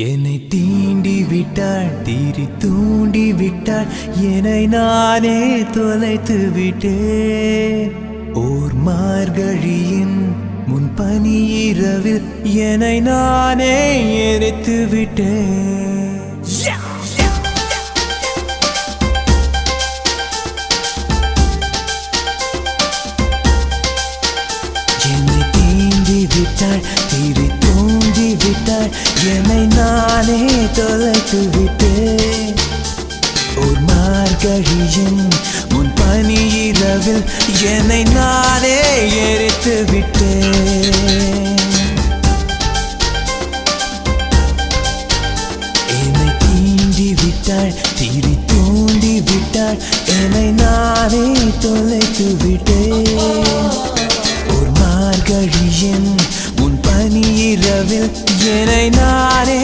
என்னை தீண்டி விட்டாள், தீரி தூண்டி விட்டாள், என்னை நானே தொலைத்து விட்டேன். ஓர் மார்கழியின் முன்பனி இரவில் என்னை நானே எரித்து விட்டேன். என்னை தீண்டி விட்டாள், தீரி தூண்டி விட்டாள், என்னை நானே தொலைத்து விட்டேன். ஒரு மார்கழியின் முன்பனி இரவில் என்னை நானே எரித்து விட்டேன். என்னை தீண்டி விட்டாள், தீரி தூண்டி விட்டாள், என்னை நானே தொலைத்து விட்டேன். ஒரு மார்கழியின் முன்பனி இரவில் என்னை நானே